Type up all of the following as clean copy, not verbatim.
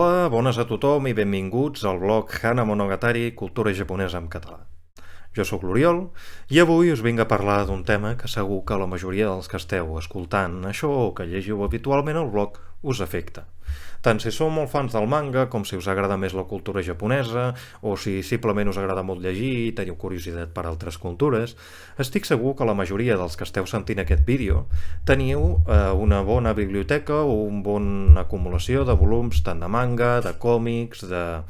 Hola, bones a tothom i benvinguts al blog Hana Monogatari Cultura Japonesa en català. Jo sóc l'Oriol i avui us vinc a parlar d'un tema que segur que la majoria dels que esteu escoltant això o que llegiu habitualment el blog us afecta. Tant si sou molt fans del manga com si us agrada més la cultura japonesa o si simplement us agrada molt llegir i teniu curiositat per altres cultures, estic segur que la majoria dels que esteu sentint aquest vídeo teniu una bona biblioteca o una bona acumulació de volums tant de manga, de còmics, de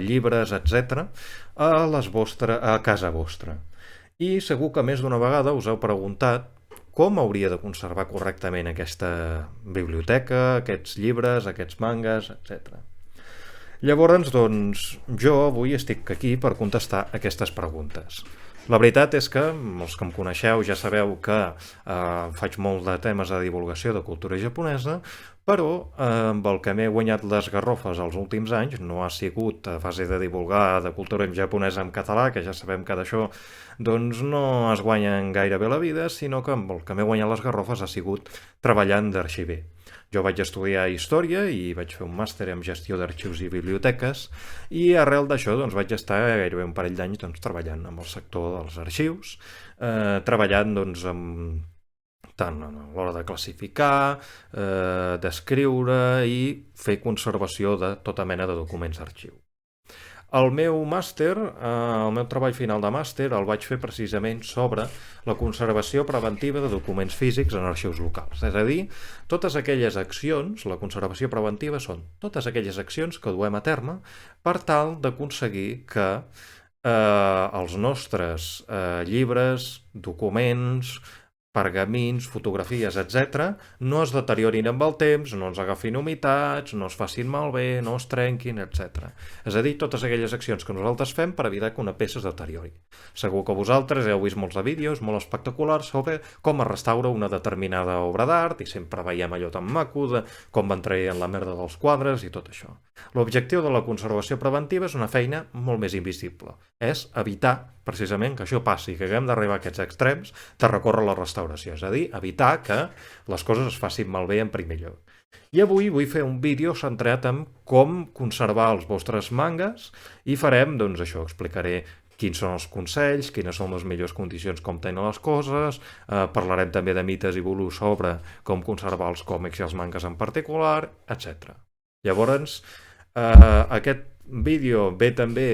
llibres, etc. a casa vostra. I segur que més d'una vegada us heu preguntat com hauria de conservar correctament aquesta biblioteca, aquests llibres, aquests mangas, etc. Llavors, doncs, jo avui estic aquí per contestar aquestes preguntes. La veritat és que, els que em coneixeu ja sabeu que faig molt de temes de divulgació de cultura japonesa, però amb el que m'he guanyat les garrofes els últims anys no ha sigut a fase de divulgar de cultura japonesa en català, que ja sabem que d'això doncs no es guanyen gaire bé la vida, sinó que amb el que m'he guanyat les garrofes ha sigut treballant d'arxiver. Jo vaig estudiar història i vaig fer un màster en gestió d'arxius i biblioteques i arrel d'això doncs, vaig estar gairebé un parell d'anys treballant amb el sector dels arxius, treballant tant a l'hora de classificar, d'escriure i fer conservació de tota mena de documents d'arxiu. El meu màster, el meu treball final de màster, el vaig fer precisament sobre la conservació preventiva de documents físics en arxius locals. És a dir, totes aquelles accions, la conservació preventiva són totes aquelles accions que duem a terme per tal d'aconseguir que els nostres llibres, documents, pergamins, fotografies, etc., no es deteriorin amb el temps, no ens agafin humitats, no es facin malbé, no es trenquin, etc. És a dir, totes aquelles accions que nosaltres fem per evitar que una peça es deteriori. Segur que vosaltres heu vist molts de vídeos molt espectaculars sobre com es restaura una determinada obra d'art i sempre veiem allò tan maco de com van traient la merda dels quadres i tot això. L'objectiu de la conservació preventiva és una feina molt més invisible. És evitar precisament que això passi, que haguem d'arribar a aquests extrems de recórrer la restauració, és a dir, evitar que les coses es facin malbé en primer lloc. I avui vull fer un vídeo centrat en com conservar els vostres mangas i farem, doncs això, explicaré quins són els consells, quines són les millors condicions com tenen les coses, parlarem també de mites i bulos sobre com conservar els còmics i els mangas en particular, etc. Llavors, aquest vídeo ve també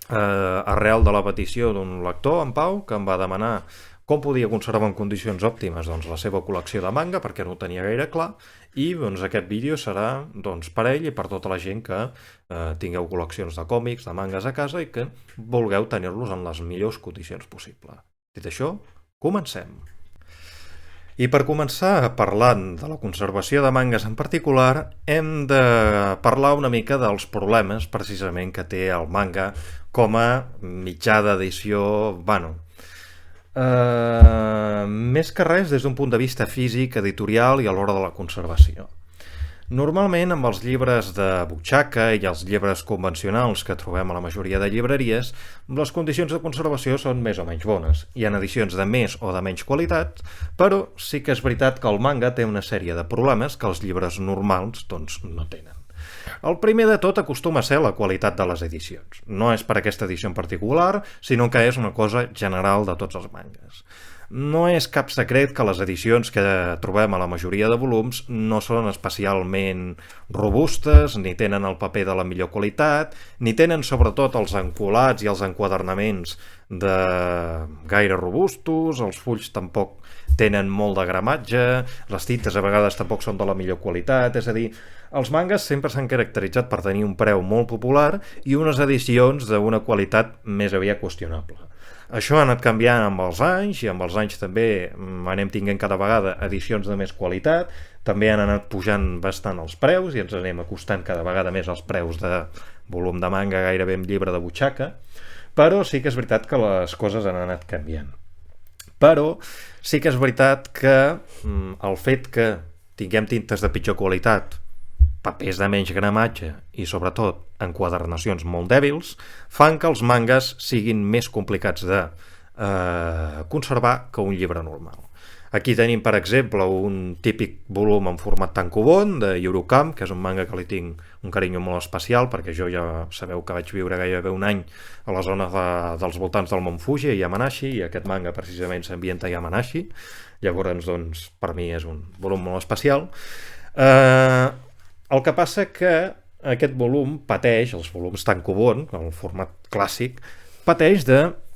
arrel de la petició d'un lector, en Pau, que em va demanar com podia conservar en condicions òptimes la seva col·lecció de manga, perquè no ho tenia gaire clar, i aquest vídeo serà per ell i per tota la gent que tingueu col·leccions de còmics, de mangas a casa i que vulgueu tenir-los en les millors condicions possibles. Dit això, comencem! I per començar parlant de la conservació de mangas en particular, hem de parlar una mica dels problemes precisament que té el manga com a mitjà d'edició, més que res des d'un punt de vista físic, editorial i a l'hora de la conservació. Normalment, amb els llibres de butxaca i els llibres convencionals que trobem a la majoria de llibreries, les condicions de conservació són més o menys bones. Hi ha edicions de més o de menys qualitat, però sí que és veritat que el manga té una sèrie de problemes que els llibres normals no tenen. El primer de tot acostuma a ser la qualitat de les edicions. No és per aquesta edició en particular, sinó que és una cosa general de tots els mangas. No és cap secret que les edicions que trobem a la majoria de volums no són especialment robustes, ni tenen el paper de la millor qualitat, ni tenen sobretot els encolats i els enquadernaments de gaire robustos, els fulls tampoc tenen molt de gramatge, les tintes a vegades tampoc són de la millor qualitat, és a dir, els mangas sempre s'han caracteritzat per tenir un preu molt popular i unes edicions d'una qualitat més aviat qüestionable. Això ha anat canviant amb els anys i amb els anys també anem tinguent cada vegada edicions de més qualitat, també han anat pujant bastant els preus i ens anem acostant cada vegada més als preus de volum de manga gairebé amb llibre de butxaca, però sí que és veritat que les coses han anat canviant. Però sí que és veritat que el fet que tinguem tintes de pitjor qualitat, papers de menys gramatge i, sobretot, enquadernacions molt dèbils, fan que els mangas siguin més complicats de conservar que un llibre normal. Aquí tenim, per exemple, un típic volum en format tankobon de Eurocamp, que és un manga que li tinc un carinyo molt especial, perquè jo ja sabeu que vaig viure gairebé un any a la zona dels voltants del Mont Fuji, a Yamanashi, i aquest manga precisament s'ambienta a Yamanashi. Llavors, doncs, per mi és un volum molt especial. El que passa que aquest volum pateix, els volums tankobon, el format clàssic, pateix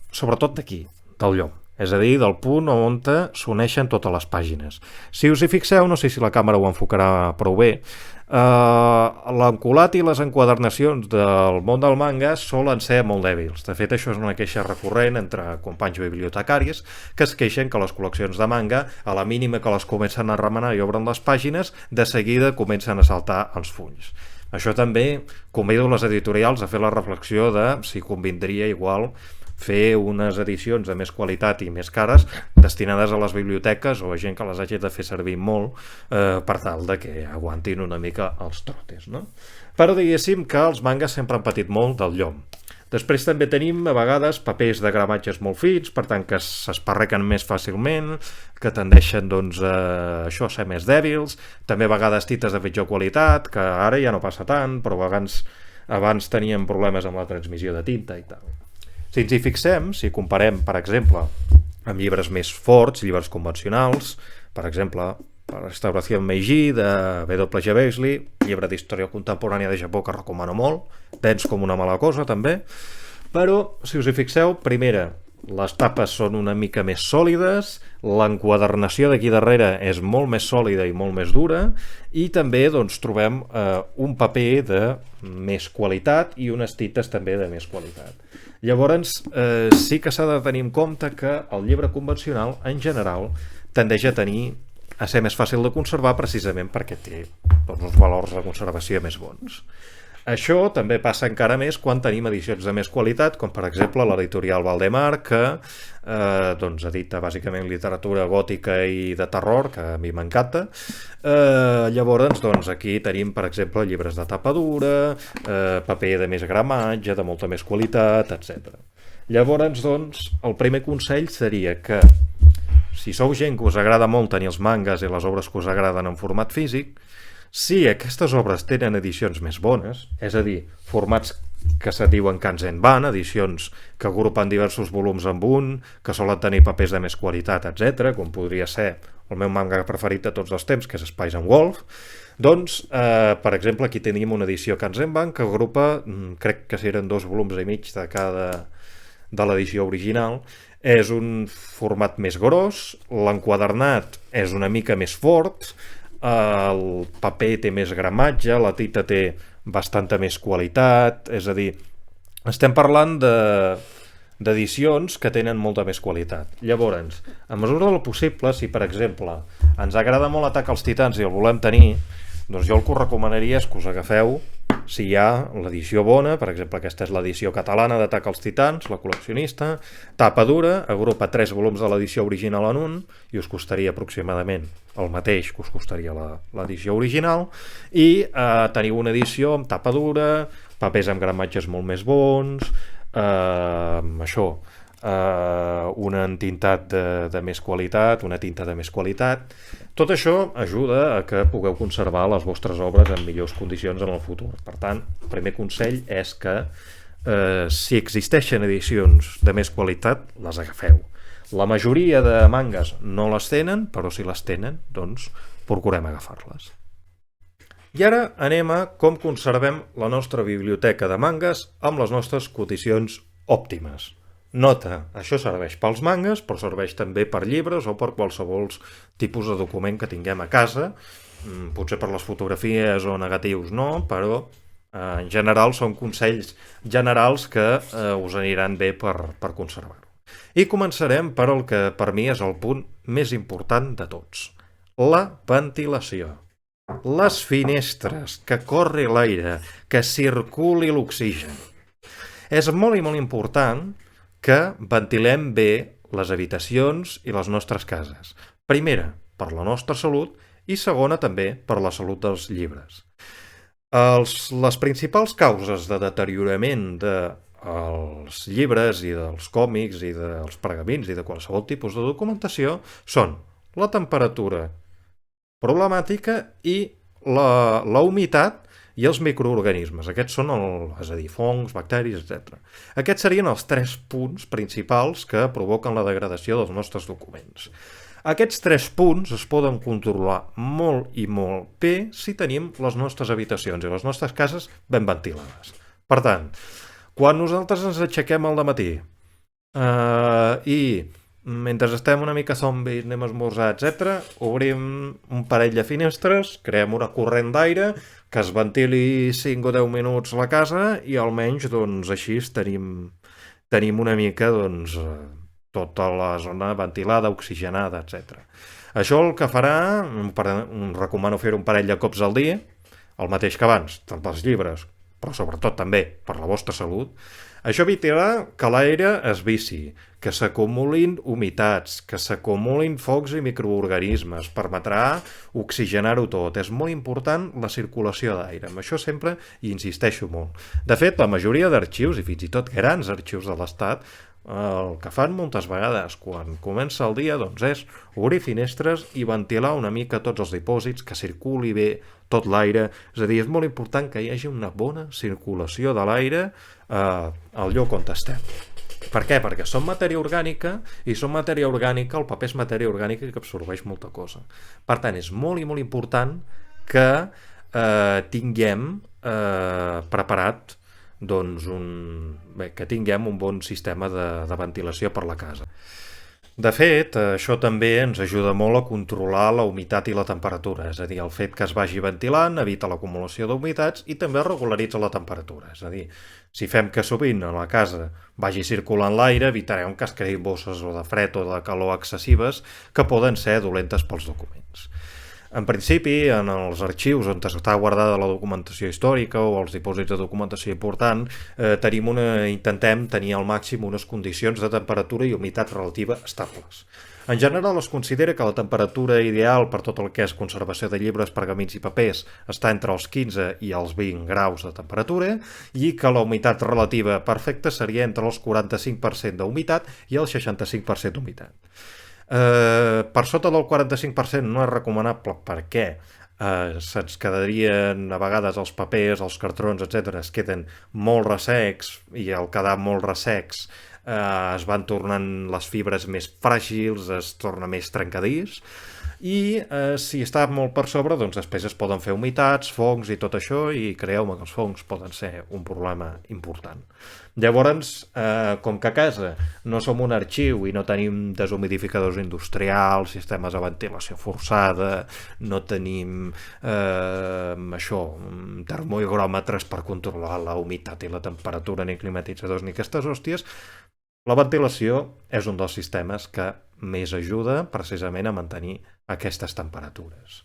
sobretot d'aquí, del llom. És a dir, del punt on s'uneixen totes les pàgines. Si us hi fixeu, no sé si la càmera ho enfocarà prou bé, l'encolat i les enquadernacions del món del manga solen ser molt dèbils. De fet, això és una queixa recurrent entre companys bibliotecaris que es queixen que les col·leccions de manga, a la mínima que les comencen a remenar i obren les pàgines, de seguida comencen a saltar els fulls. Això també convido les editorials a fer la reflexió de si convindria igual fer unes edicions de més qualitat i més cares destinades a les biblioteques o a gent que les hagi de fer servir molt per tal de que aguantin una mica els trotes, no? Però diguéssim que els mangas sempre han patit molt del llom. Després també tenim a vegades papers de gramatges molt fins, per tant que s'esparrequen més fàcilment, que tendeixen doncs, a ser més dèbils, també a vegades tintes de pitjor qualitat, que ara ja no passa tant, però abans teníem problemes amb la transmissió de tinta i tal. Si ens hi fixem, si comparem, per exemple, amb llibres més forts, llibres convencionals, per exemple, La restauració Meiji de W.G. Beasley, llibre d'història contemporània de Japó que recomano molt, dens com una mala cosa també, però si us hi fixeu, primera, les tapes són una mica més sòlides, l'enquadernació d'aquí darrere és molt més sòlida i molt més dura, i també doncs, trobem un paper de més qualitat i unes tintes també de més qualitat. Llavors, sí que s'ha de tenir en compte que el llibre convencional, en general, tendeix a ser més fàcil de conservar precisament perquè té doncs, uns valors de conservació més bons. Això també passa encara més quan tenim edicions de més qualitat, com per exemple l'editorial Valdemar, que doncs, edita bàsicament literatura gòtica i de terror, que a mi m'encanta. Llavors, doncs, aquí tenim, per exemple, llibres de tapa dura, paper de més gramatge, de molta més qualitat, etc. Llavors, doncs, el primer consell seria que si sou gent que us agrada molt tenir els mangas i les obres que us agraden en format físic, si aquestes obres tenen edicions més bones, és a dir, formats que se diuen Kanzenban, edicions que agrupen diversos volums en un, que solen tenir papers de més qualitat, etc., com podria ser el meu manga preferit de tots els temps, que és Spice and Wolf, doncs, per exemple, aquí tenim una edició Kanzenban que agrupa, crec que eren 2 volums i mig de l'edició original. És un format més gros, l'enquadernat és una mica més fort, el paper té més gramatge, la tinta té bastanta més qualitat, és a dir, estem parlant d'edicions que tenen molta més qualitat. Llavors, a mesura del possible, si per exemple ens agrada molt Atac als Titans i el volem tenir, doncs jo el que us recomanaria és que us agafeu, si hi ha l'edició bona, per exemple aquesta és l'edició catalana d'Atac als Titans, la col·leccionista, tapa dura, agrupa 3 volums de l'edició original en un, i us costaria aproximadament el mateix que us costaria l'edició original, i teniu una edició amb tapa dura, papers amb gramatges molt més bons, un entintat de més qualitat, una tinta de més qualitat. Tot això ajuda a que pugueu conservar les vostres obres en millors condicions en el futur. Per tant, el primer consell és que si existeixen edicions de més qualitat, les agafeu. La majoria de mangas no les tenen, però si les tenen, doncs procurem agafar-les. I ara anem a com conservem la nostra biblioteca de mangas amb les nostres condicions òptimes. Nota, això serveix pels mangas, però serveix també per llibres o per qualsevol tipus de document que tinguem a casa. Potser per les fotografies o negatius no, però en general són consells generals que us aniran bé per conservar-ho. I començarem per el que per mi és el punt més important de tots, la ventilació. Les finestres, que corri l'aire, que circuli l'oxigen. És molt i molt important que ventilem bé les habitacions i les nostres cases. Primera, per la nostra salut, i segona també per la salut dels llibres. Les principals causes de deteriorament dels llibres i dels còmics i dels pergamins i de qualsevol tipus de documentació són la temperatura problemàtica i la humitat i els microorganismes. Aquests són, és a dir, fongs, bacteris, etc. Aquests serien els 3 punts principals que provoquen la degradació dels nostres documents. Aquests 3 punts es poden controlar molt i molt bé si tenim les nostres habitacions i les nostres cases ben ventilades. Per tant, quan nosaltres ens aixequem al dematí i mentre estem una mica zombis, anem a esmorzar, etc., obrim un parell de finestres, creem una corrent d'aire que es ventili 5 o 10 minuts la casa i almenys doncs, així tenim una mica doncs, tota la zona ventilada, oxigenada, etc. Això el que farà, recomano fer un parell de cops al dia, el mateix que abans, tant pels llibres, però sobretot també per la vostra salut. Això evitarà que l'aire es vici, que s'acumulin humitats, que s'acumulin focs i microorganismes, permetrà oxigenar-ho tot. És molt important la circulació d'aire, amb això sempre hi insisteixo molt. De fet, la majoria d'arxius, i fins i tot grans arxius de l'Estat, el que fan moltes vegades quan comença el dia doncs és obrir finestres i ventilar una mica tots els dipòsits, que circuli bé tot l'aire. És a dir, és molt important que hi hagi una bona circulació de l'aire al lloc on estem. Per què? Perquè som matèria orgànica i som matèria orgànica, el paper és matèria orgànica que absorbeix molta cosa. Per tant, és molt i molt important que tinguem preparat doncs que tinguem un bon sistema de ventilació per la casa. De fet, això també ens ajuda molt a controlar la humitat i la temperatura, és a dir, el fet que es vagi ventilant evita l'acumulació d'humitats i també regularitza la temperatura, és a dir, si fem que sovint a la casa vagi circulant l'aire, evitarem que es creïn bosses o de fred o de calor excessives que poden ser dolentes pels documents. En principi, en els arxius on està guardada la documentació històrica o els dipòsits de documentació important, intentem tenir al màxim unes condicions de temperatura i humitat relativa estables. En general es considera que la temperatura ideal per tot el que és conservació de llibres, pergamins i papers està entre els 15 i els 20 graus de temperatura i que la humitat relativa perfecta seria entre els 45% d'humitat i el 65% d'humitat. Per sota del 45% no és recomanable perquè se'ns quedarien a vegades els papers, els cartrons, etc. Es queden molt ressecs i al quedar molt ressecs es van tornant les fibres més fràgils, es torna més trencadís i si està molt per sobre doncs després es poden fer humitats, fongs i tot això i creieu-me que els fongs poden ser un problema important. Llavors, com que a casa no som un arxiu i no tenim deshumidificadors industrials, sistemes de ventilació forçada, no tenim termohigròmetres per controlar la humitat i la temperatura, ni climatitzadors ni aquestes hòsties, la ventilació és un dels sistemes que més ajuda precisament a mantenir aquestes temperatures.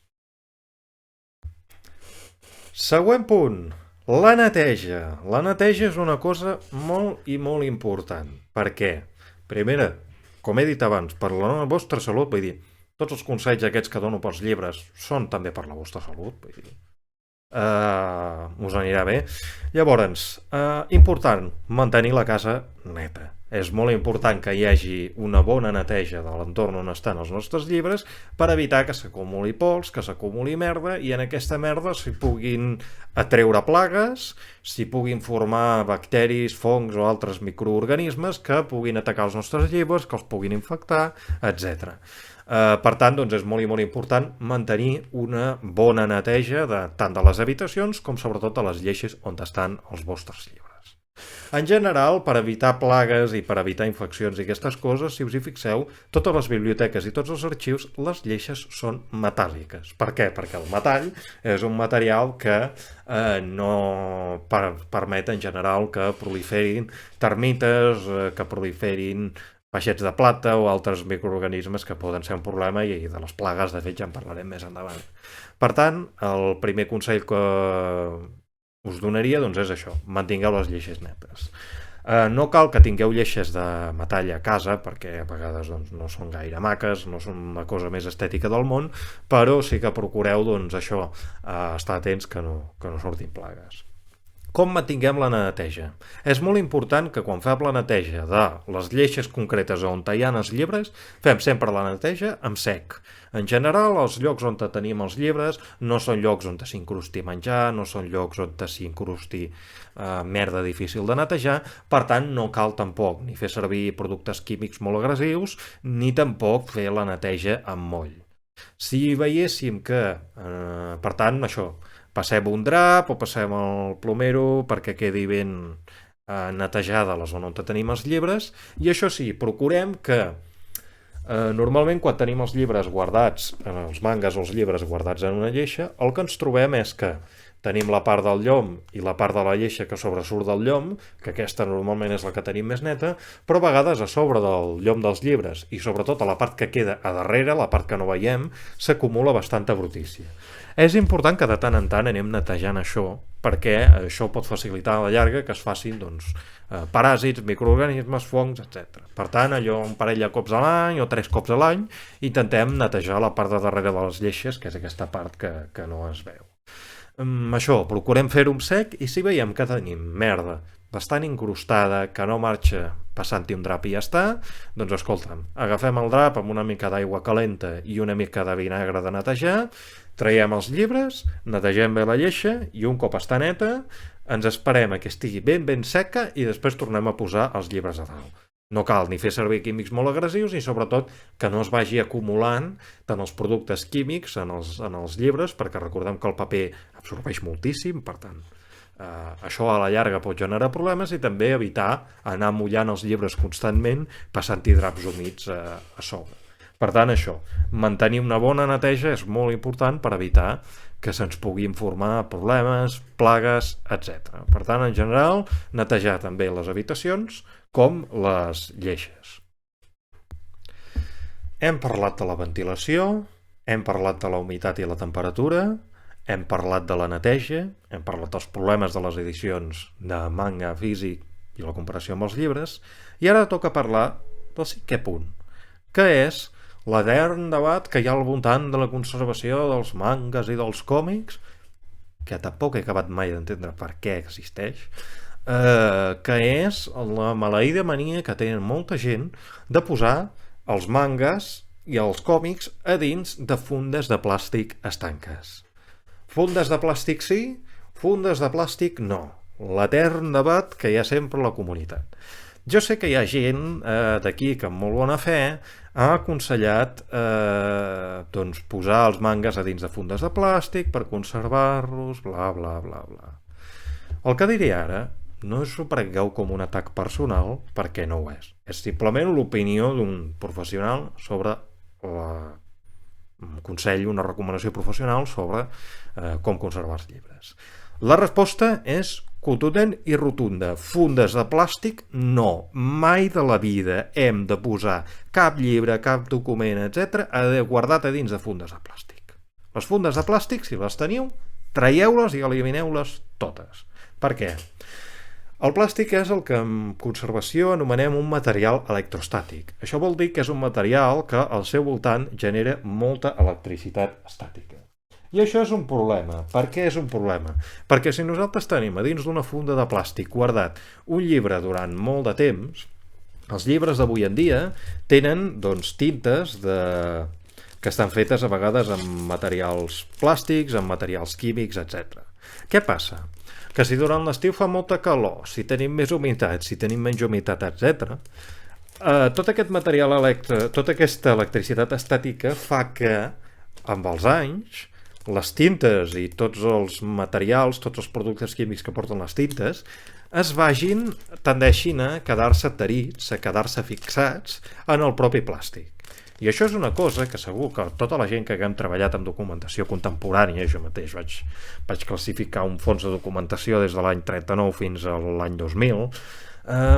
Següent punt. La neteja. La neteja és una cosa molt i molt important. Per què? Primera, com he dit abans, per la vostra salut, vull dir, tots els consells aquests que dono pels llibres són també per la vostra salut, vull dir, us anirà bé. Llavors, important, mantenir la casa neta. És molt important que hi hagi una bona neteja de l'entorn on estan els nostres llibres per evitar que s'acumuli pols, que s'acumuli merda i en aquesta merda s'hi puguin atreure plagues, s'hi puguin formar bacteris, fongs o altres microorganismes que puguin atacar els nostres llibres, que els puguin infectar, etc. Per tant, doncs és molt i molt important mantenir una bona neteja tant de les habitacions com sobretot de les lleixes on estan els vostres llibres. En general, per evitar plagues i per evitar infeccions i aquestes coses, si us hi fixeu, totes les biblioteques i tots els arxius, les lleixes són metàl·liques. Per què? Perquè el metall és un material que no permet en general que proliferin termites, que proliferin peixets de plata o altres microorganismes que poden ser un problema i de les plagues, de fet, ja en parlarem més endavant. Per tant, el primer consell que us donaria doncs és això, mantingueu les lleixes netes. No cal que tingueu lleixes de metall a casa perquè a vegades doncs, no són gaire maques, no són la cosa més estètica del món, però sí que procureu doncs, això, estar atents que no surtin plagues. Com mantinguem la neteja? És molt important que quan fem la neteja de les lleixes concretes on hi ha els llibres, fem sempre la neteja amb sec. En general, els llocs on tenim els llibres no són llocs on s'incrusti menjar, no són llocs on s'incrusti merda difícil de netejar, per tant no cal tampoc ni fer servir productes químics molt agressius, ni tampoc fer la neteja amb moll. Si veiéssim que, per tant, això, passem un drap o passem el plomero perquè quedi ben netejada la zona on tenim els llibres, i això sí, procurem que normalment quan tenim els llibres guardats, els mangas o els llibres guardats en una lleixa, el que ens trobem és que tenim la part del llom i la part de la lleixa que sobresurt del llom, que aquesta normalment és la que tenim més neta, però a vegades a sobre del llom dels llibres i sobretot a la part que queda a darrere, la part que no veiem, s'acumula bastanta brutícia. És important que de tant en tant anem netejant això, perquè això pot facilitar a la llarga que es facin paràsits, microorganismes, fongs, etc. Per tant, allò un parell de cops a l'any o 3 cops a l'any, intentem netejar la part de darrere de les lleixes, que és aquesta part que no es veu. Això, procurem fer-ho amb sec, i si veiem que tenim merda bastant incrustada, que no marxa passant-hi un drap i ja està, doncs escolta'm, agafem el drap amb una mica d'aigua calenta i una mica de vinagre de netejar, traiem els llibres, netegem bé la lleixa i un cop està neta ens esperem que estigui ben seca i després tornem a posar els llibres a dalt. No cal ni fer servir químics molt agressius ni sobretot que no es vagi acumulant tant els productes químics en els llibres, perquè recordem que el paper absorbeix moltíssim, per tant això a la llarga pot generar problemes, i també evitar anar mullant els llibres constantment passant-hi draps humits a sobre. Per tant, això, mantenir una bona neteja és molt important per evitar que se'ns puguin formar problemes, plagues, etc. Per tant, en general, netejar també les habitacions com les lleixes. Hem parlat de la ventilació, hem parlat de la humitat i la temperatura, hem parlat de la neteja, hem parlat dels problemes de les edicions de manga físic i la comparació amb els llibres, i ara toca parlar del 5è punt, que és l'etern debat que hi ha al voltant de la conservació dels mangas i dels còmics, que tampoc he acabat mai d'entendre per què existeix, que és la maleïda mania que tenen molta gent de posar els mangas i els còmics a dins de fundes de plàstic estanques. Fundes de plàstic sí, fundes de plàstic no. L'etern debat que hi ha sempre a la comunitat. Jo sé que hi ha gent d'aquí que amb molt bona fe ha aconsellat posar els mangas a dins de fundes de plàstic per conservar-los, bla, bla, bla, bla. El que diré ara no us ho prengueu com un atac personal, perquè no ho és. És simplement l'opinió d'un professional sobre un consell, una recomanació professional sobre com conservar els llibres. La resposta és contundent i rotunda. Fundes de plàstic, no. Mai de la vida hem de posar cap llibre, cap document, etc. guardat a dins de fundes de plàstic. Les fundes de plàstic, si les teniu, traieu-les i elimineu-les totes. Per què? El plàstic és el que en conservació anomenem un material electrostàtic. Això vol dir que és un material que al seu voltant genera molta electricitat estàtica. I això és un problema. Per què és un problema? Perquè si nosaltres tenim a dins d'una funda de plàstic guardat un llibre durant molt de temps, els llibres d'avui en dia tenen tintes que estan fetes a vegades amb materials plàstics, amb materials químics, etc. Què passa? Que si durant l'estiu fa molta calor, si tenim més humitat, si tenim menys humitat, etc., tot aquest material tota aquesta electricitat estàtica fa que, amb els anys, les tintes i tots els materials, tots els productes químics que porten les tintes, tendeixin a quedar-se adherits, a quedar-se fixats en el propi plàstic. I això és una cosa que segur que tota la gent que hem treballat en documentació contemporània, jo mateix vaig classificar un fons de documentació des de l'any 39 fins a l'any 2000,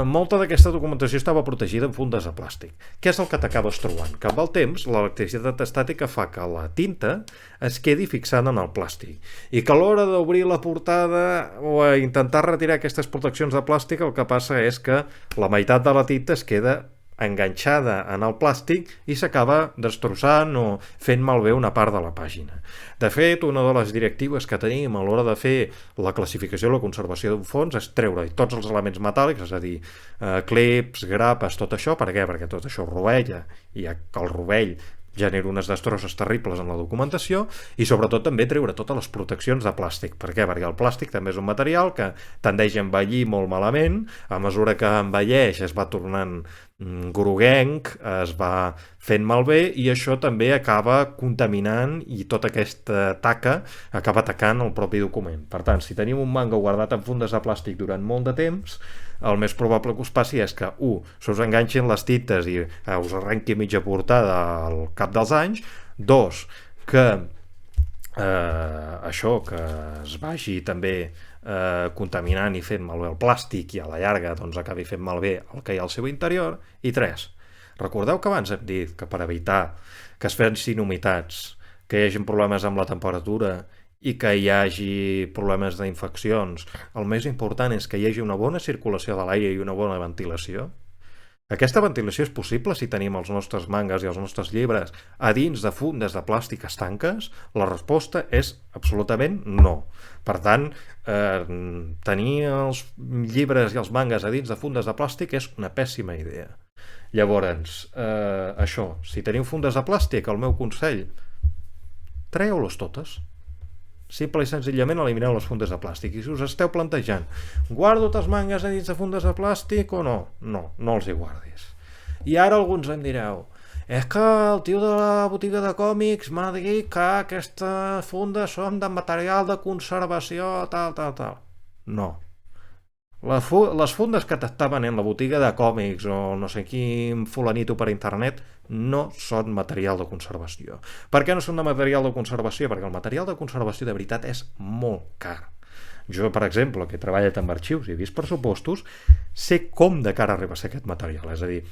molta d'aquesta documentació estava protegida en fundes de plàstic. Què és el que t'acabes trobant? Que amb el temps l'electricitat estàtica fa que la tinta es quedi fixada en el plàstic i que a l'hora d'obrir la portada o a intentar retirar aquestes proteccions de plàstic el que passa és que la meitat de la tinta es queda enganxada en el plàstic i s'acaba destrossant o fent malbé una part de la pàgina. De fet, una de les directives que tenim a l'hora de fer la classificació i la conservació d'un fons és treure tots els elements metàl·lics, és a dir, clips, grapes, tot això. Per què? Perquè tot això rovella i el rovell genera unes destrosses terribles en la documentació i sobretot també treure totes les proteccions de plàstic. Per què? Perquè el plàstic també és un material que tendeix a envellir molt malament, a mesura que envelleix es va tornant groguenc, es va fent malbé i això també acaba contaminant i tota aquesta taca acaba atacant el propi document. Per tant, si tenim un manga guardat en fundes de plàstic durant molt de temps, el més probable que us passi és que, se us enganxin les tintes i us arrenqui mitja portada al cap dels anys. 2, que això, que es vagi també contaminant i fent malbé el plàstic i a la llarga doncs acabi fent malbé el que hi ha al seu interior. I 3, recordeu que abans hem dit que per evitar que es fessin humitats, que hi hagi problemes amb la temperatura i que hi hagi problemes d'infeccions, el més important és que hi hagi una bona circulació de l'aire i una bona ventilació. Aquesta ventilació és possible si tenim els nostres mangas i els nostres llibres a dins de fundes de plàstic estanques? La resposta és absolutament no. Per tant, tenir els llibres i els mangas a dins de fundes de plàstic és una pèssima idea. Llavors, això, si teniu fundes de plàstic, el meu consell, traieu-les totes. Simple i senzillament elimineu les fundes de plàstic. I si us esteu plantejant, guardo els mangas a dins de fundes de plàstic o no? No els hi guardis. I ara alguns em direu, és que el tio de la botiga de còmics m'ha dit que aquestes fundes són de material de conservació, tal. No. Les fundes que t'està venent la botiga de còmics o no sé quin fulanito per internet no són material de conservació. Per què no són de material de conservació? Perquè el material de conservació de veritat és molt car. Jo, per exemple, que he treballat amb arxius i he vist pressupostos, sé com de car arriba a ser aquest material. És a dir,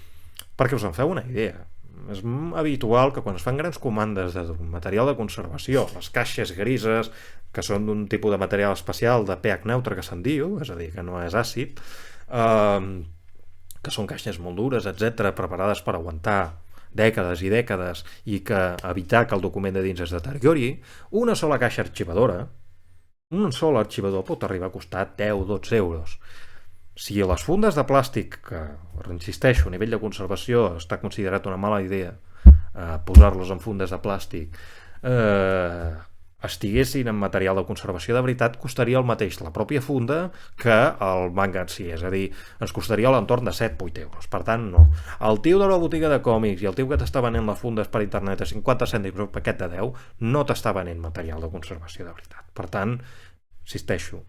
perquè us en feu una idea. És habitual que quan es fan grans comandes de material de conservació, les caixes grises, que són d'un tipus de material especial de pH neutre que se'n diu, és a dir, que no és àcid, que són caixes molt dures, etc., preparades per aguantar dècades i dècades i que evitar que el document de dins es deteriori, una sola caixa arxivadora, un sol arxivador pot arribar a costar 10-12 euros. Si les fundes de plàstic, que insisteixo, a nivell de conservació està considerat una mala idea posar-los en fundes de plàstic, estiguessin en material de conservació de veritat, costaria el mateix la pròpia funda que el manga en si, és a dir, ens costaria a l'entorn de 7-8 euros. Per tant, no. El tio de la botiga de còmics i el tio que t'està venent les fundes per internet a 50 cèntims un paquet de 10 no t'està venent material de conservació de veritat. Per tant, insisteixo,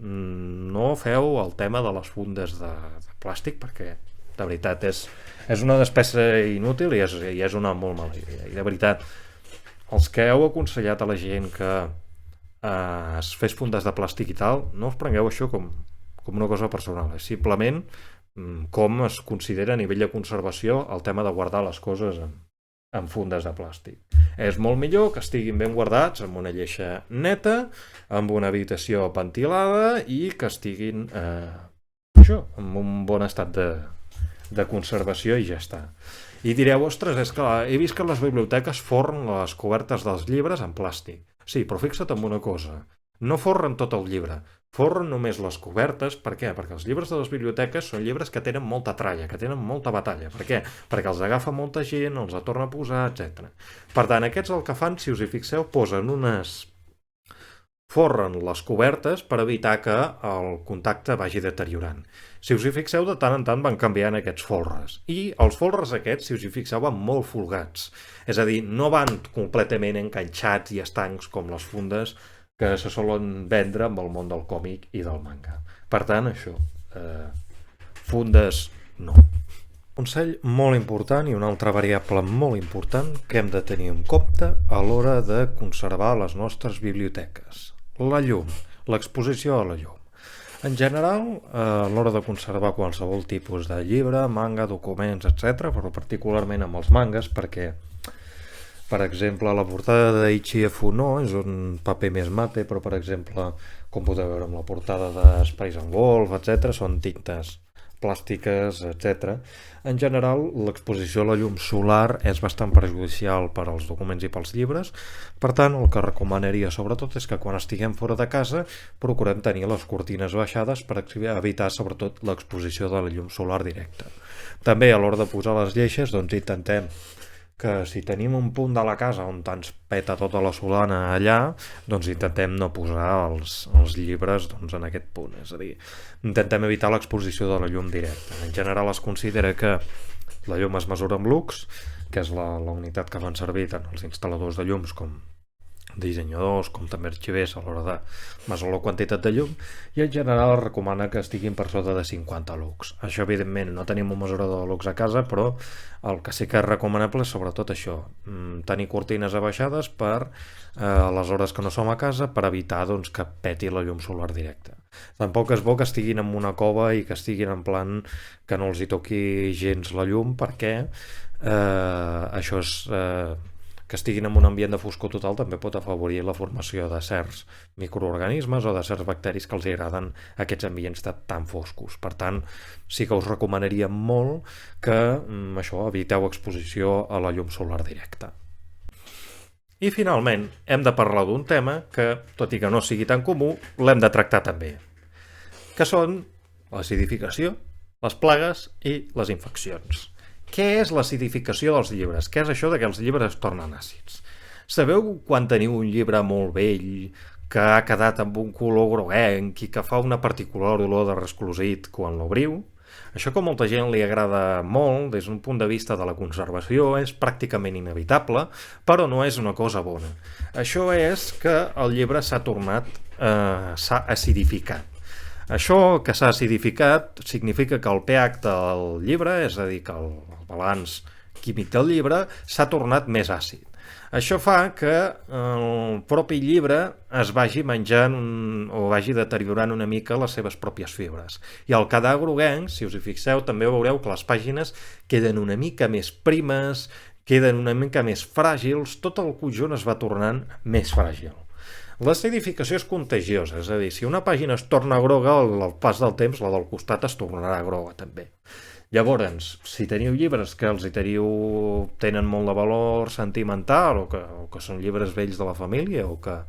no feu el tema de les fundes de plàstic perquè de veritat és una despesa inútil i és una molt mala idea. I de veritat, els que heu aconsellat a la gent que es fes fundes de plàstic i tal, no us prengueu això com una cosa personal, és simplement com es considera a nivell de conservació el tema de guardar les coses en fundes de plàstic. És molt millor que estiguin ben guardats amb una lleixa neta, amb una habitació ventilada i que estiguin en un bon estat de conservació i ja està. I direu, ostres, és que he vist que les biblioteques forren les cobertes dels llibres en plàstic. Sí, però fixa't en una cosa, no forren tot el llibre, forren només les cobertes. Per què? Perquè els llibres de les biblioteques són llibres que tenen molta tralla, que tenen molta batalla. Per què? Perquè els agafa molta gent, els torna a posar, etc. Per tant, aquests el que fan, si us hi fixeu, forren les cobertes per evitar que el contacte vagi deteriorant. Si us hi fixeu, de tant en tant van canviant aquests folres. I els folres aquests, si us hi fixeu, van molt folgats. És a dir, no van completament enganxats i estancs com les fundes que se solen vendre amb el món del còmic i del manga. Per tant, això, fundes no. Consell molt important i una altra variable molt important que hem de tenir en compte a l'hora de conservar les nostres biblioteques. La llum, l'exposició a la llum. En general, a l'hora de conservar qualsevol tipus de llibre, manga, documents, etc., però particularment amb els mangas, perquè, per exemple, la portada d'Ichie no és un paper més mate, però, per exemple, com podeu veure amb la portada de Spice and Wolf, etc., són tintes plàstiques, etc. En general, l'exposició a la llum solar és bastant perjudicial per als documents i pels llibres. Per tant, el que recomanaria sobretot és que quan estiguem fora de casa procurem tenir les cortines baixades per evitar sobretot l'exposició de la llum solar directa. També a l'hora de posar les lleixes, doncs intentem que si tenim un punt de la casa on ens peta tota la solana allà, doncs intentem no posar els llibres doncs, en aquest punt. És a dir, intentem evitar l'exposició de la llum directa. En general es considera que la llum es mesura amb lux, que és la unitat que fan servir tant els instal·ladors de llums com dissenyadors, com també arxivers a l'hora de mesurar la quantitat de llum, i en general es recomana que estiguin per sota de 50 lux. Això evidentment no tenim un mesurador de lux a casa, però el que sí que és recomanable és sobretot això, tenir cortines abaixades per les hores que no som a casa, per evitar doncs, que peti la llum solar directa. Tampoc és bo que estiguin en una cova i que estiguin en plan que no els hi toqui gens la llum, perquè això és que estiguin en un ambient de foscor total també pot afavorir la formació de certs microorganismes o de certs bacteris que els agraden aquests ambients tan foscos. Per tant, sí que us recomanaria molt que això, eviteu exposició a la llum solar directa. I finalment, hem de parlar d'un tema que, tot i que no sigui tan comú, l'hem de tractar també, que són l'acidificació, les plagues i les infeccions. Què és l'acidificació dels llibres? Què és això de que els llibres es tornen àcids? Sabeu quan teniu un llibre molt vell que ha quedat amb un color groguenc i que fa una particular olor de resclosit quan l'obriu? Això que a molta gent li agrada molt, des d'un punt de vista de la conservació, és pràcticament inevitable, però no és una cosa bona. Això és que el llibre s'ha acidificat. Això que s'ha acidificat significa que el pH del llibre, és a dir, que el balanç químic del llibre, s'ha tornat més àcid. Això fa que el propi llibre es vagi menjant o vagi deteriorant una mica les seves pròpies fibres. I al quedar groguenc, si us hi fixeu, també veureu que les pàgines queden una mica més primes, queden una mica més fràgils, tot el conjunt es va tornant més fràgil. L'acidificació és contagiosa, és a dir, si una pàgina es torna groga, al pas del temps la del costat es tornarà groga també. Llavors, si teniu llibres que tenen molt de valor sentimental o que són llibres vells de la família o que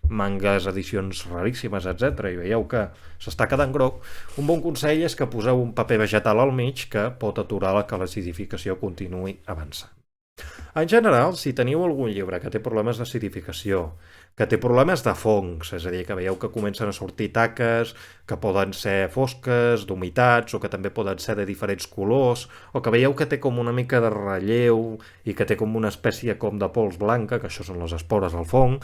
mangas, edicions raríssimes, etc., i veieu que s'està quedant groc, un bon consell és que poseu un paper vegetal al mig que pot aturar que l'acidificació continuï avançant. En general, si teniu algun llibre que té problemes d'acidificació, que té problemes de fongs, és a dir, que veieu que comencen a sortir taques, que poden ser fosques, d'humitats, o que també poden ser de diferents colors, o que veieu que té com una mica de relleu i que té com una espècie com de pols blanca, que això són les espores del fong,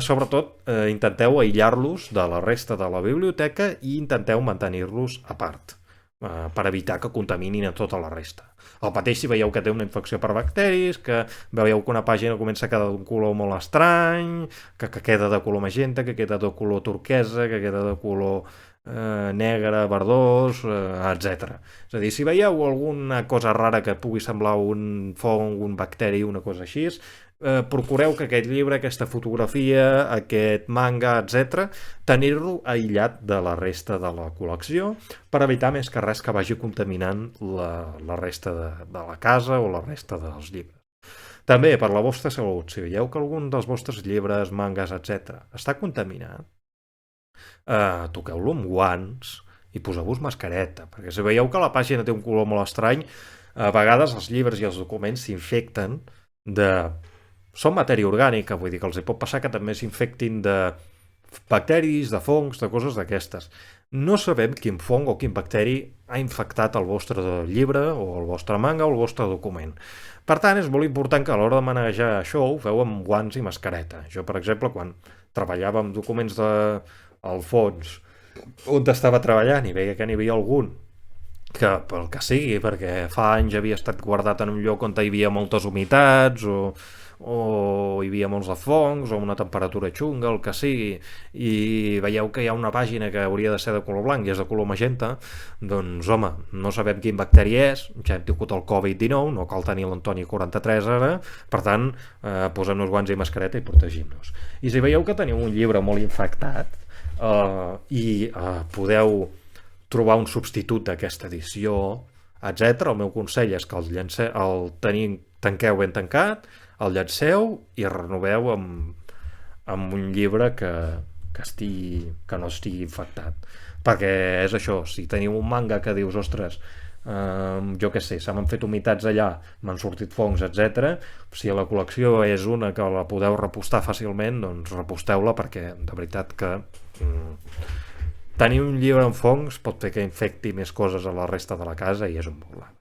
sobretot intenteu aïllar-los de la resta de la biblioteca i intenteu mantenir-los a part, per evitar que contaminin a tota la resta. El mateix si veieu que té una infecció per bacteris, que veieu que una pàgina comença a quedar d'un color molt estrany, que queda de color magenta, que queda de color turquesa, que queda de color negre, verdós, etc. És a dir, si veieu alguna cosa rara que pugui semblar un fong, un bacteri, una cosa així, procureu que aquest llibre, aquesta fotografia, aquest manga, etc., tenir-lo aïllat de la resta de la col·lecció per evitar més que res que vagi contaminant la resta de la casa o la resta dels llibres. També per la vostra salut, si veieu que algun dels vostres llibres, mangas, etc., està contaminat, toqueu-lo amb guants i poseu-vos mascareta, perquè si veieu que la pàgina té un color molt estrany, a vegades els llibres i els documents s'infecten són matèria orgànica, vull dir que els hi pot passar que també s'infectin de bacteris, de fongs, de coses d'aquestes. No sabem quin fong o quin bacteri ha infectat el vostre llibre o el vostre manga o el vostre document. Per tant, és molt important que a l'hora de manejar això ho feu amb guants i mascareta. Jo, per exemple, quan treballava amb documents al fons on estava treballant i veia que n'hi havia algun que pel que sigui, perquè fa anys havia estat guardat en un lloc on hi havia moltes humitats o hi havia molts de fongs o una temperatura xunga, el que sigui, i veieu que hi ha una pàgina que hauria de ser de color blanc i és de color magenta, doncs home, no sabem quin bacteri és, ja hem tingut el Covid-19, no cal tenir l'Antoni 43 ara, per tant, posem-nos guants i mascareta i protegim-nos. I si veieu que teniu un llibre molt infectat i podeu trobar un substitut d'aquesta edició, etc. El meu consell és que tanqueu ben tancat, el llanceu i renoveu amb un llibre que no estigui infectat. Perquè és això, si teniu un manga que dius, ostres, jo què sé, se m'han fet humitats allà, m'han sortit fongs, etc. Si la col·lecció és una que la podeu repostar fàcilment, doncs reposteu-la, perquè de veritat que tenir un llibre amb fongs pot fer que infecti més coses a la resta de la casa i és un problema.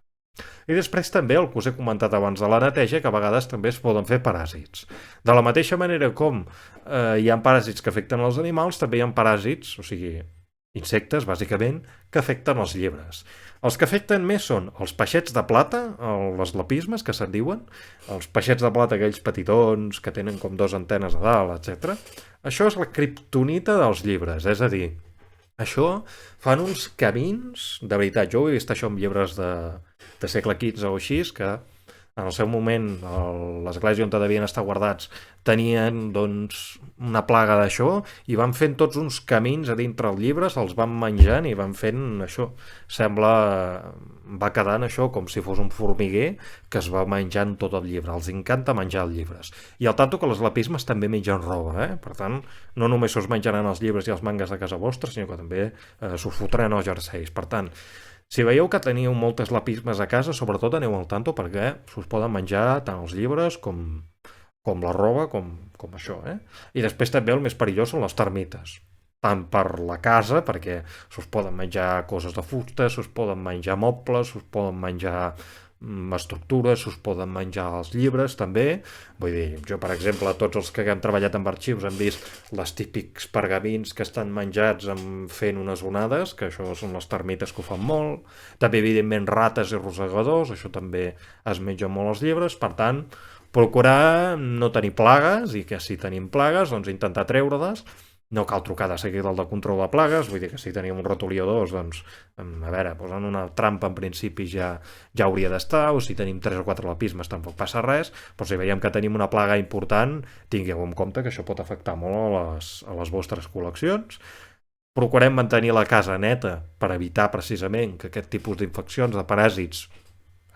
I després també el que us he comentat abans de la neteja, que a vegades també es poden fer paràsits. De la mateixa manera com hi ha paràsits que afecten els animals, també hi ha paràsits, o sigui, insectes, bàsicament, que afecten els llibres. Els que afecten més són els peixets de plata, les lapismes, que se'n diuen, els peixets de plata, aquells petitons que tenen com 2 antenes a dalt, etc. Això és la kriptonita dels llibres, és a dir, això fan uns camins, de veritat, jo ho he vist això amb llibres de segle XV o així, que en el seu moment l'església on devien estar guardats tenien doncs una plaga d'això i van fent tots uns camins a dintre el llibre, se'ls van menjant i van fent això. Va quedant això com si fos un formiguer que es va menjant tot el llibre. Els encanta menjar els llibres. I al tanto que les lapismes també mengen roba, Per tant, no només us menjaran els llibres i els mangas de casa vostra, sinó que també s'ho fotran als jerseis. Per tant, si veieu que teniu moltes lapismes a casa, sobretot aneu al tanto perquè s'us poden menjar tant els llibres com la roba, com això, I després també el més perillós són les termites. Tant per la casa, perquè s'us poden menjar coses de fusta, s'us poden menjar mobles, s'us poden menjar estructures, s'us poden menjar els llibres també. Vull dir, jo per exemple, tots els que hem treballat amb arxius hem vist les típics pergamins que estan menjats fent unes onades, que això són les termites que ho fan molt. També evidentment rates i rosegadors, això també es menja molt els llibres. Per tant, procurar no tenir plagues, i que si tenim plagues doncs intentar treure-les. No cal trucar de seguida al de control de plagues, vull dir que si tenim un ratolí o dos, doncs, a veure, posant una trampa en principi ja hauria d'estar, o si tenim 3 o 4 lapismes tampoc passa res, però si veiem que tenim una plaga important, tingueu en compte que això pot afectar molt a les vostres col·leccions. Procurem mantenir la casa neta per evitar precisament que aquest tipus d'infeccions, de paràsits,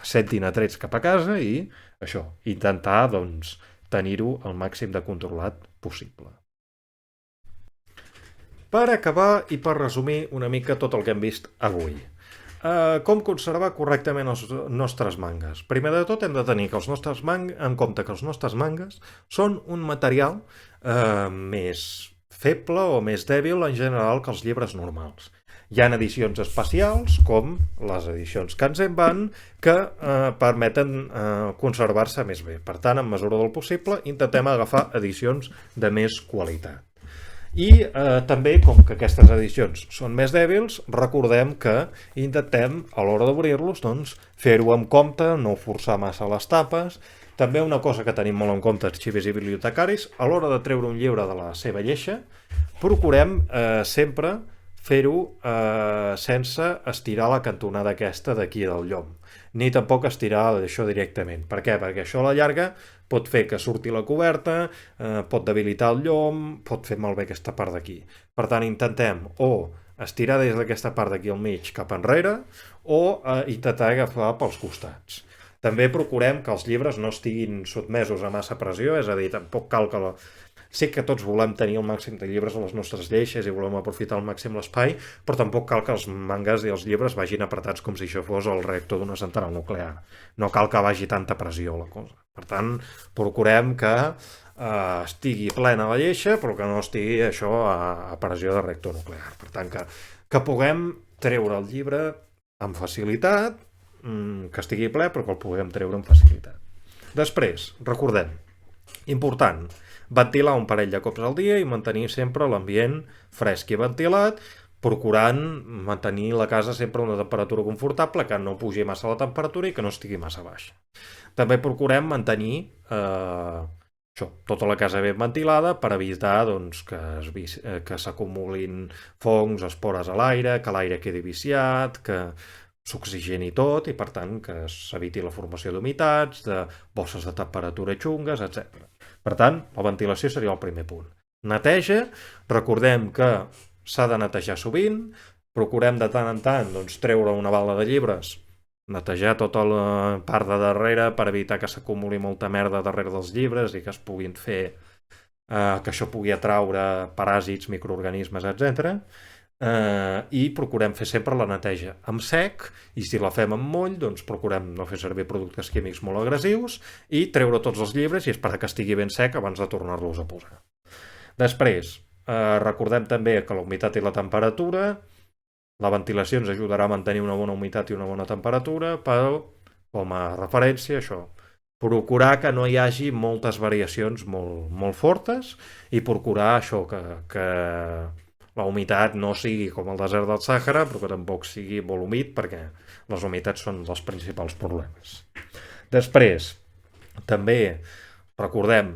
sentin atrets cap a casa i això, intentar doncs, tenir-ho el màxim de controlat possible. Per acabar i per resumir una mica tot el que hem vist avui. Com conservar correctament els nostres mangas? Primer de tot hem de tenir en compte que els nostres mangas són un material més feble o més dèbil en general que els llibres normals. Hi ha edicions especials, com les edicions Kanzenban, que permeten conservar-se més bé. Per tant, en mesura del possible, intentem agafar edicions de més qualitat. I també, com que aquestes edicions són més dèbils, recordem que intentem, a l'hora d'obrir-los, doncs, fer-ho amb compte, no forçar massa les tapes. També una cosa que tenim molt en compte arxivis i bibliotecaris, a l'hora de treure un llibre de la seva lleixa, procurem sempre fer-ho sense estirar la cantonada aquesta d'aquí del llom, ni tampoc estirar això directament. Per què? Perquè això a la llarga pot fer que surti la coberta, pot debilitar el llom, pot fer malbé aquesta part d'aquí. Per tant, intentem o estirar des d'aquesta part d'aquí al mig cap enrere o intentar agafar pels costats. També procurem que els llibres no estiguin sotmesos a massa pressió, és a dir, tampoc cal que sé que tots volem tenir el màxim de llibres a les nostres lleixes i volem aprofitar al màxim l'espai, però tampoc cal que els mangas i els llibres vagin apretats com si això fos el reactor d'una central nuclear. No cal que vagi tanta pressió la cosa. Per tant, procurem que estigui plena la lleixa, però que no estigui això a pressió de reactor nuclear. Per tant, que puguem treure el llibre amb facilitat, que estigui ple, però que el puguem treure amb facilitat. Després, recordem, important, ventilar un parell de cops al dia i mantenir sempre l'ambient fresc i ventilat, procurant mantenir la casa sempre a una temperatura confortable, que no pugi massa la temperatura i que no estigui massa baixa. També procurem mantenir tota la casa ben ventilada per evitar doncs, que s'acumulin fongs, espores a l'aire, que l'aire quedi viciat, que s'oxigeni tot i per tant que s'eviti la formació d'humitats, de bosses de temperatura xungues, etc. Per tant, la ventilació seria el primer punt. Neteja, recordem que s'ha de netejar sovint, procurem de tant en tant doncs, treure una bala de llibres, netejar tota la part de darrere per evitar que s'acumuli molta merda darrere dels llibres i que es puguin fer que això pugui atraure paràsits, microorganismes, etc. I procurem fer sempre la neteja amb sec, i si la fem amb moll, doncs procurem no fer servir productes químics molt agressius i treure tots els llibres i esperar que estigui ben sec abans de tornar-los a posar. Després, recordem també que la humitat i la temperatura, la ventilació ens ajudarà a mantenir una bona humitat i una bona temperatura, però com a referència això, procurar que no hi hagi moltes variacions molt fortes i procurar això, que la humitat no sigui com el desert del Sàhara, però que tampoc sigui molt humit, perquè les humitats són dels principals problemes. Després, també recordem,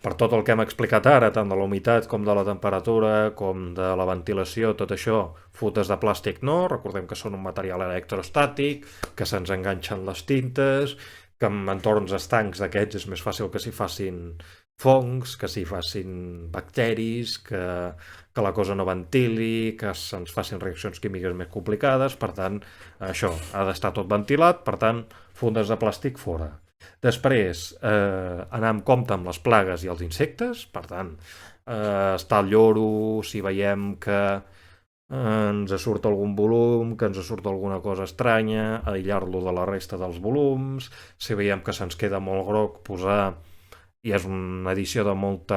per tot el que hem explicat ara, tant de la humitat com de la temperatura, com de la ventilació, tot això, futes de plàstic no, recordem que són un material electrostàtic, que se'ns enganxen les tintes, que en entorns estancs d'aquests és més fàcil que s'hi facin fongs, que s'hi facin bacteris, que la cosa no ventili, que se'ns facin reaccions químiques més complicades, per tant, això ha d'estar tot ventilat, per tant, fundes de plàstic fora. Després, anar amb compte amb les plagues i els insectes, per tant, estar al lloro si veiem que ens surt algun volum, que ens surt alguna cosa estranya, aïllar-lo de la resta dels volums, si veiem que se'ns queda molt groc, posar, i és una edició de molt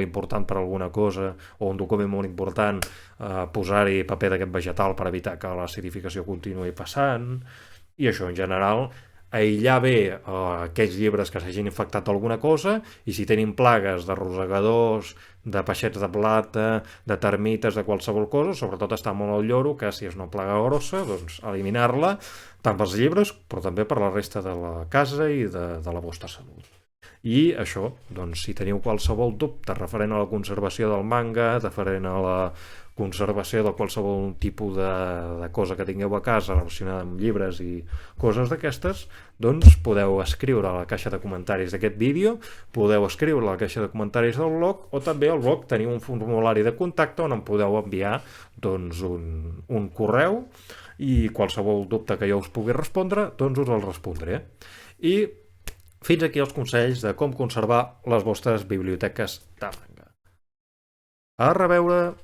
important per alguna cosa, o un document molt important, posar-hi paper d'aquest vegetal per evitar que l'acidificació continuï passant, i això en general, aïllar bé aquells llibres que s'hagin infectat d'alguna cosa, i si tenim plagues de rosegadors, de peixets de plata, de termites, de qualsevol cosa, sobretot estar molt al lloro, que si és una plaga grossa, doncs eliminar-la, tant pels llibres, però també per la resta de la casa i de la vostra salut. I això, doncs, si teniu qualsevol dubte referent a la conservació del manga, referent a la conservació de qualsevol tipus de cosa que tingueu a casa relacionada amb llibres i coses d'aquestes, doncs podeu escriure a la caixa de comentaris d'aquest vídeo, podeu escriure a la caixa de comentaris del blog, o també al blog teniu un formulari de contacte on em podeu enviar doncs, un correu, i qualsevol dubte que jo us pugui respondre, doncs us el respondré. I fins aquí els consells de com conservar les vostres biblioteques de manga. A reveure!